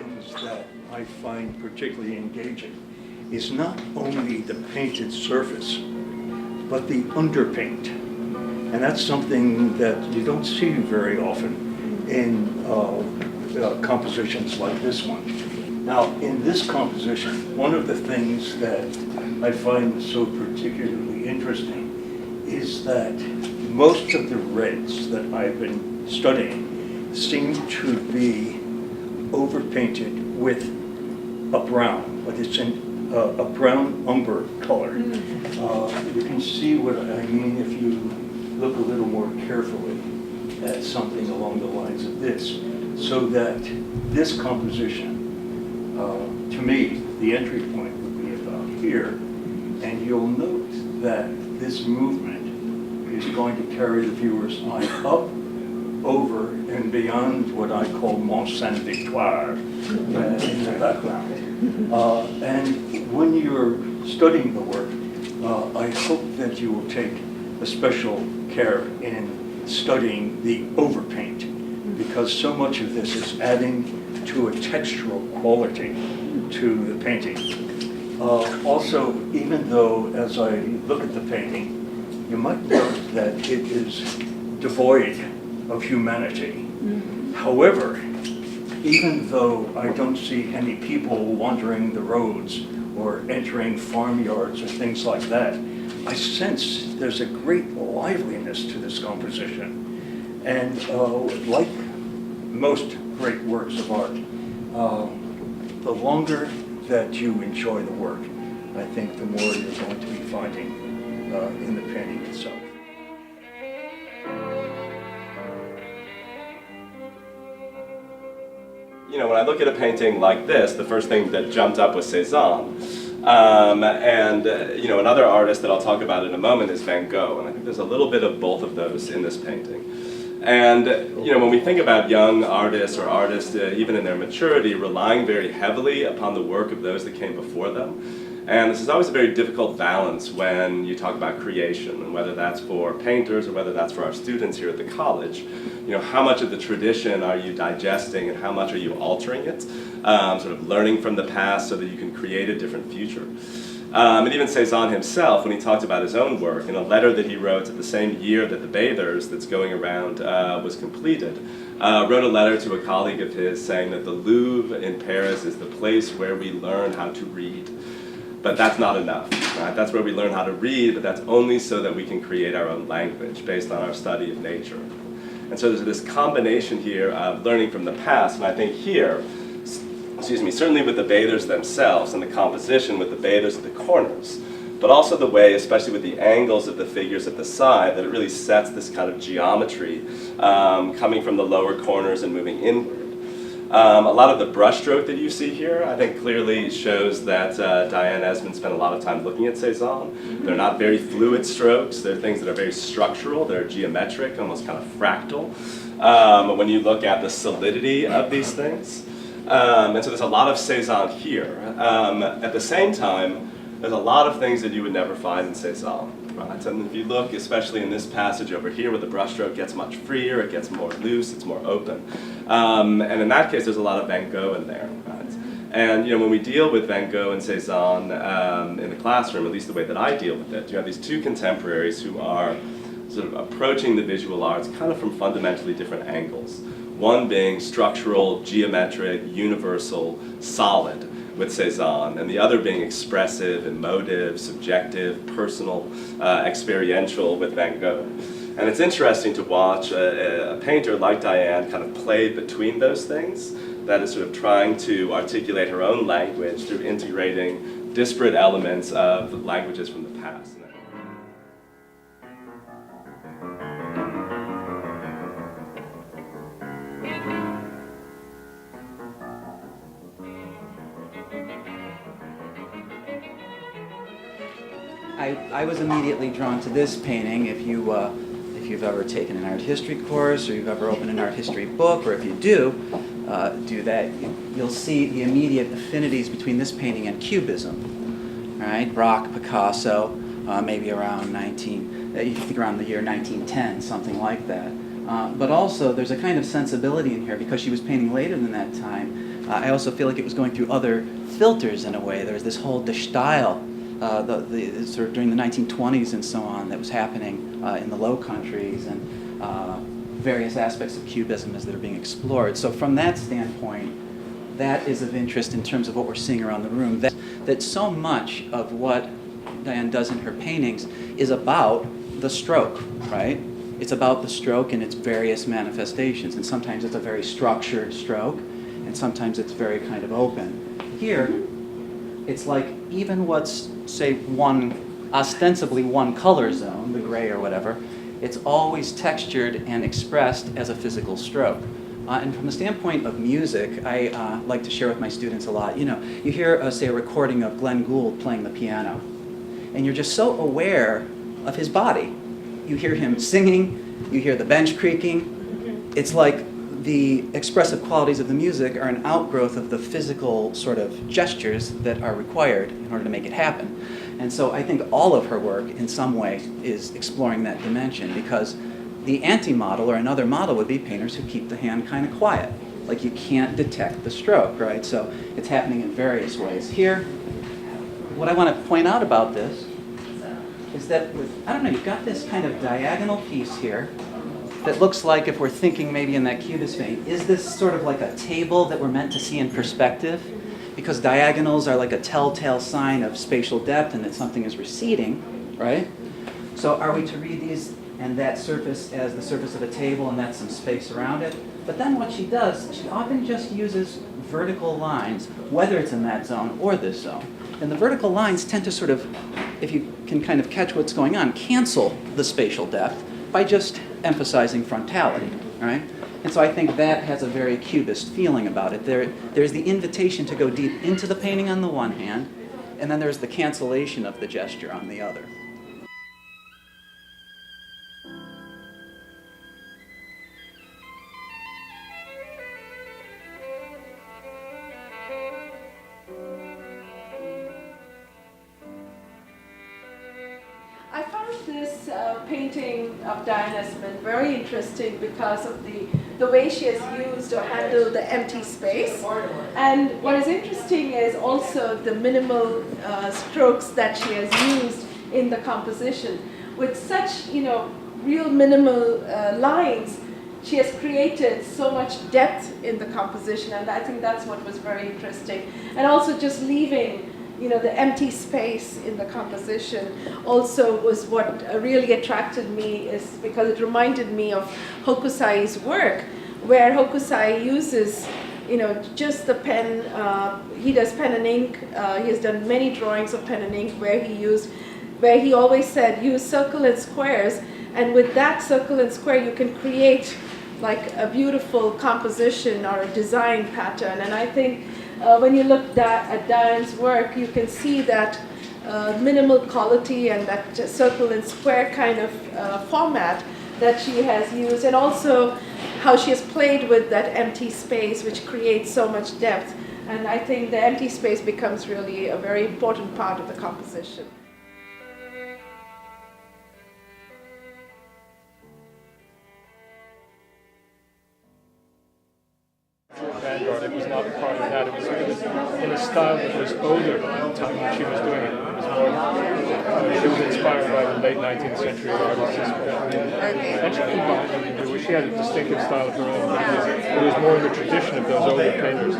things that I find particularly engaging is not only the painted surface, but the underpaint. And that's something that you don't see very often in compositions like this one. Now, in this composition, one of the things that I find so particularly interesting is that most of the reds that I've been studying seem to be overpainted with a brown, but it's in a brown umber color. You can see what I mean if you look a little more carefully at something along the lines of this, so that this composition, to me, the entry point would be about here, and you'll note that this movement is going to carry the viewer's eye up, over, and beyond what I call Mont Saint-Victoire in the background. And when you're studying the work, I hope that you will take a special care in studying the overpaint, because so much of this is adding to a textural quality to the painting. Also, even though as I look at the painting, you might note that it is devoid of humanity. However, even though I don't see any people wandering the roads or entering farmyards or things like that, I sense there's a great liveliness to this composition. And like most great works of art, the longer that you enjoy the work, I think the more you're going to be finding in the painting itself. You know, when I look at a painting like this, the first thing that jumped up was Cézanne. You know, another artist that I'll talk about in a moment is Van Gogh, and I think there's a little bit of both of those in this painting. And you know, when we think about young artists or artists, even in their maturity, relying very heavily upon the work of those that came before them, and this is always a very difficult balance when you talk about creation, and whether that's for painters or whether that's for our students here at the college. You know, how much of the tradition are you digesting and how much are you altering it? Sort of learning from the past so that you can create a different future. And even Cézanne himself, when he talked about his own work, in a letter that he wrote at the same year that The Bathers that's going around was completed, wrote a letter to a colleague of his saying that the Louvre in Paris is the place where we learn how to read. But that's not enough, right? That's where we learn how to read, but that's only so that we can create our own language based on our study of nature. And so there's this combination here of learning from the past, and I think here, certainly with the bathers themselves and the composition with the bathers at the corners, but also the way, especially with the angles of the figures at the side, that it really sets this kind of geometry coming from the lower corners and moving inward. A lot of the brushstroke that you see here, I think clearly shows that Diane Esmond spent a lot of time looking at Cézanne. They're not very fluid strokes. They're things that are very structural. They're geometric, almost kind of fractal. When you look at the solidity of these things. And so there's a lot of Cézanne here. At the same time, there's a lot of things that you would never find in Cézanne. Right? And if you look, especially in this passage over here, where the brushstroke gets much freer, it gets more loose, it's more open. And in that case, there's a lot of Van Gogh in there. Right? And you know, when we deal with Van Gogh and Cézanne in the classroom, at least the way that I deal with it, you have these two contemporaries who are sort of approaching the visual arts kind of from fundamentally different angles. One being structural, geometric, universal, solid, with Cézanne, and the other being expressive, emotive, subjective, personal, experiential with Van Gogh. And it's interesting to watch a painter like Diane kind of play between those things, that is sort of trying to articulate her own language through integrating disparate elements of languages from the past. I was immediately drawn to this painting. If you've ever taken an art history course, or you've ever opened an art history book, or if you do that, you'll see the immediate affinities between this painting and Cubism, right? Braque, Picasso, maybe around you think around the year 1910, something like that. But also, there's a kind of sensibility in here, because she was painting later than that time, I also feel like it was going through other filters in a way. There was this whole de style, sort of during the 1920s and so on, that was happening in the Low Countries, and various aspects of Cubism as they're being explored. So from that standpoint, that is of interest in terms of what we're seeing around the room. That so much of what Diane does in her paintings is about the stroke, right? It's about the stroke and its various manifestations. And sometimes it's a very structured stroke, and sometimes it's very kind of open. Here, it's like even what's, say, ostensibly one color zone, the gray or whatever, it's always textured and expressed as a physical stroke. And from the standpoint of music, I like to share with my students a lot. You know, you hear, say, a recording of Glenn Gould playing the piano, and you're just so aware of his body. You hear him singing, you hear the bench creaking. It's like the expressive qualities of the music are an outgrowth of the physical sort of gestures that are required in order to make it happen. And so I think all of her work, in some way, is exploring that dimension, because the anti-model or another model would be painters who keep the hand kind of quiet. Like you can't detect the stroke, right? So it's happening in various ways. Here, what I want to point out about this is that, I don't know, you've got this kind of diagonal piece here that looks like, if we're thinking maybe in that Cubist vein, is this sort of like a table that we're meant to see in perspective? Because diagonals are like a telltale sign of spatial depth and that something is receding, right? So are we to read these and that surface as the surface of a table and that's some space around it? But then what she does, she often just uses vertical lines, whether it's in that zone or this zone. And the vertical lines tend to sort of, if you can kind of catch what's going on, cancel the spatial depth by just emphasizing frontality, right? And so I think that has a very Cubist feeling about it. There's the invitation to go deep into the painting on the one hand, and then there's the cancellation of the gesture on the other. I found this painting of Diane Esmond very interesting because of the way she has used or handled the empty space. And what is interesting is also the minimal strokes that she has used in the composition. With such, real minimal lines, she has created so much depth in the composition, and I think that's what was very interesting. And also just leaving the empty space in the composition also was what really attracted me, is because it reminded me of Hokusai's work, where Hokusai uses, just the pen. He does pen and ink. He has done many drawings of pen and ink where he always said, use circle and squares, and with that circle and square you can create like a beautiful composition or a design pattern. And I think when you look at Diane's work, you can see that minimal quality and that circle and square kind of format that she has used, and also how she has played with that empty space, which creates so much depth. And I think the empty space becomes really a very important part of the composition. Vanguard. It was not part of that. It was in a style that was older at the time when she was doing it. It was more, she was inspired by the late 19th century artists. And she combined, she had a distinctive style of her own, but it was more in the tradition of those older painters.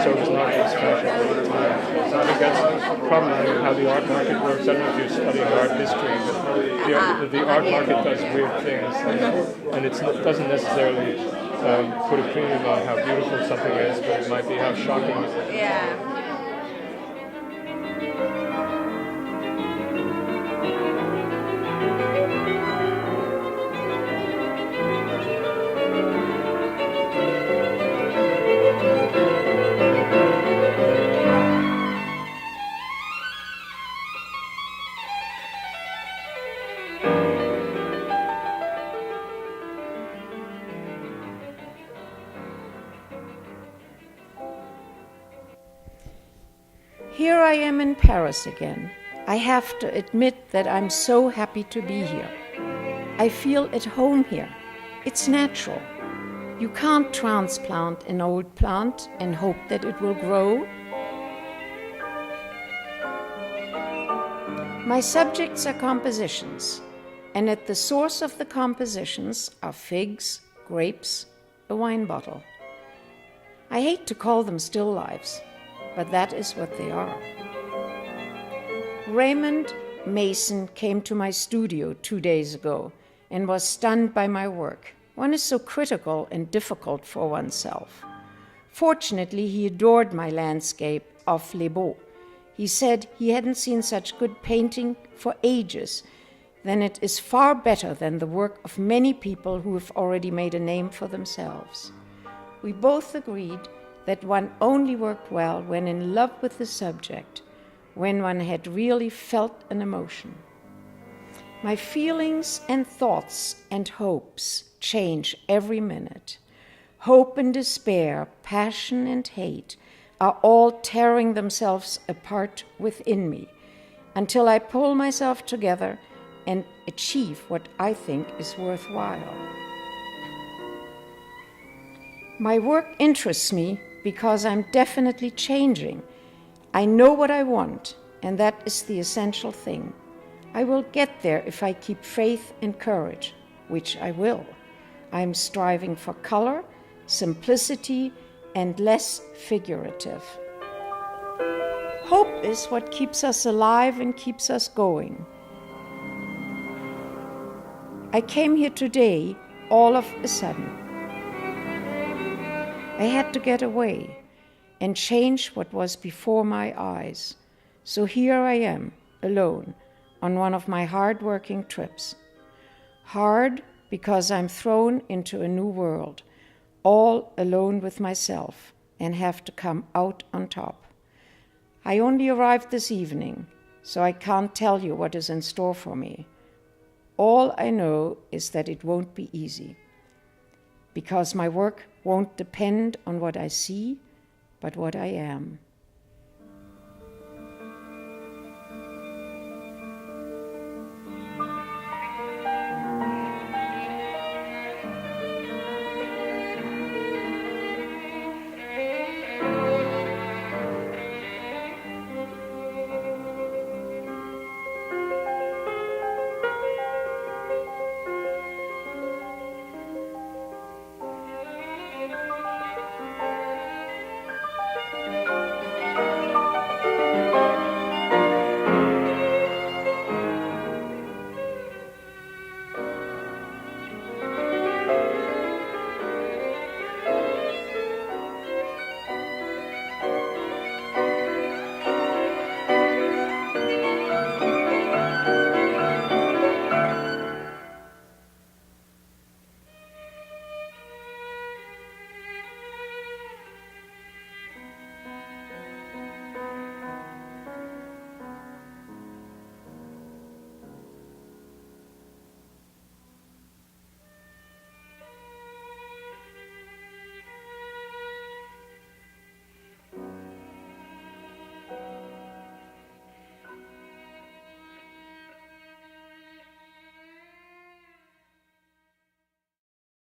So it was not as fashionable at the time. So I think that's probably how the art market works. I don't know if you're studying art history, but the art market does weird things. And it doesn't necessarily put a premium on how beautiful something is, but it might be how shocking it is. Yeah. Here I am in Paris again. I have to admit that I'm so happy to be here. I feel at home here. It's natural. You can't transplant an old plant and hope that it will grow. My subjects are compositions, and at the source of the compositions are figs, grapes, a wine bottle. I hate to call them still lifes, but that is what they are. Raymond Mason came to my studio 2 days ago and was stunned by my work. One is so critical and difficult for oneself. Fortunately, he adored my landscape of Les Beaux. He said he hadn't seen such good painting for ages, then it is far better than the work of many people who have already made a name for themselves. We both agreed that one only worked well when in love with the subject, when one had really felt an emotion. My feelings and thoughts and hopes change every minute. Hope and despair, passion and hate are all tearing themselves apart within me until I pull myself together and achieve what I think is worthwhile. My work interests me because I'm definitely changing. I know what I want, and that is the essential thing. I will get there if I keep faith and courage, which I will. I'm striving for color, simplicity, and less figurative. Hope is what keeps us alive and keeps us going. I came here today all of a sudden. I had to get away and change what was before my eyes. So here I am, alone, on one of my hard-working trips. Hard because I'm thrown into a new world, all alone with myself, and have to come out on top. I only arrived this evening, so I can't tell you what is in store for me. All I know is that it won't be easy, because my work won't depend on what I see, but what I am.